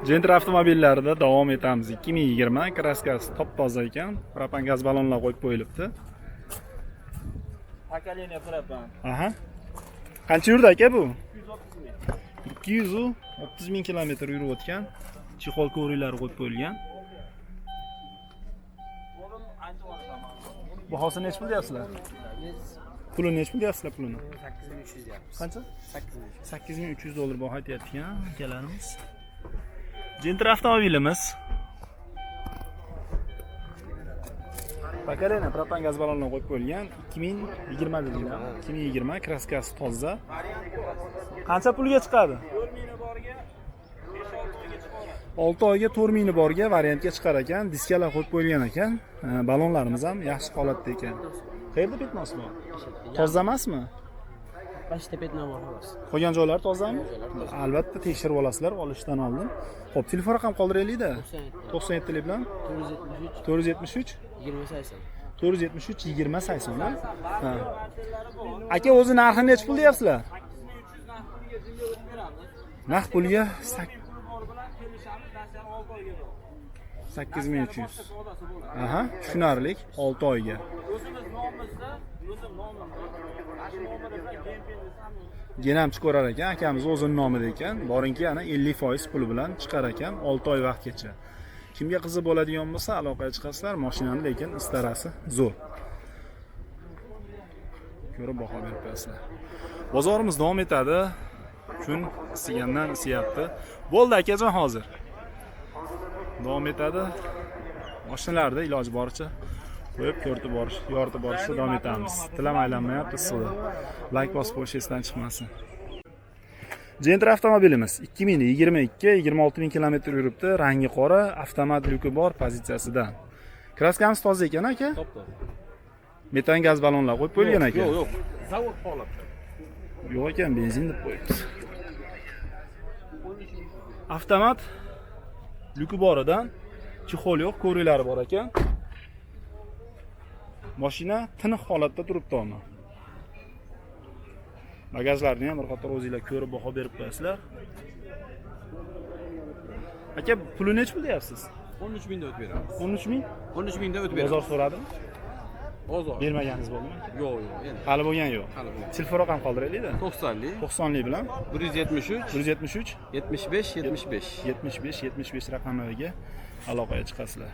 Gentra avtomobillarida davom etamiz. 2020 kraskasi top-toza ekan. Propan gaz ballonlar qo'yib qo'yilibdi. Поколение propan. Aha. Qancha yurdi aka bu? 230 ming kilometr yurib o'tgan. Chexol ko'riklari qo'yib qo'yilgan. Bu hozir nech pul deyapsizlar? Pulini nech pul deyapsizlar pulini? 8300 deyapmiz. Qancha? 8300. 8300 dollar baho aytayotgan akalarimiz. Gentra avtomobilimiz. Bakalena propan gaz ballonlar qo'yib qo'yilgan 2020 dedilar. 2020 kraskasi toza. Qancha pulga chiqadi? 6 oyga 4 mingni borga variantga chiqar ekan. Diskalar qo'yib qo'yilgan ekan. Ballonlarimiz ham yaxshi holatda ekan. Qayerda petnos bor? Toza emasmi? Bashta petno bor xolos. Qolgan joylar tozami? Albatta tekshirib olasizlar olishdan oldin. Xo'p, telefon raqam qoldiraylik-da. 97 lik bilan 473 473 20 80 ha. Aka o'zi narxini nech pul deyapsizlar? Narx pulga 8300. Aha, tushunarli. 6 oyga. Genam chiqarar ekan, akamiz o'zining nomida ekan. Boringki, ana 50% puli bilan chiqar ekan 6 oy vaqtgacha. Kimga qiziq bo'ladigan bo'lsa, aloqaga chiqasizlar. Mashinani lekin istarasi zo'r. Ko'rib baho berib qo'yasizlar. Bozorimiz davom etadi. Kun isigandan isiyapti. Bo'ldi akajon hozir. Davom etadi. Mashinalarda iloji boricha qo'yib ko'rtib borish, yoritib borishda davom etamiz. Tilam aylanmayapti sizda. Like bosib qo'yishingizdan chiqmasin. Gentra avtomobilimiz 2022-26 ming kilometr yuribdi. Rangi qora, avtomat lyuki bor pozitsiyasidan. Kraskamiz toza ekan aka? Top-toza. Metan gaz ballonlar qo'yib qo'yilgan ekan. Yo'q. Zavod holatda. Yo'q ekan, benzin deb qo'yibdi. Avtomat lyuki boridan chexol yo'q, ko'riklari bor ekan. Mashina tiniq holatda turibdi ona. Bagajlarni ham bir qator o'zingizlar ko'rib baho berib qo'yasizlar. Aka, puli nech pul deyapsiz? 13 mingda o'tib beramiz. 13 ming? 13 mingda o'tib beramiz. Bozor so'radimi? Bozor. Bermaganingiz bo'ldimi? Yo'q. Hali bo'lgan yo'q. Hali bo'lgan. Telefon raqam qoldiraylik-da. 90lik 90lik bilan 173 173 75 75. 75 75 raqamlariga aloqaga chiqasizlar.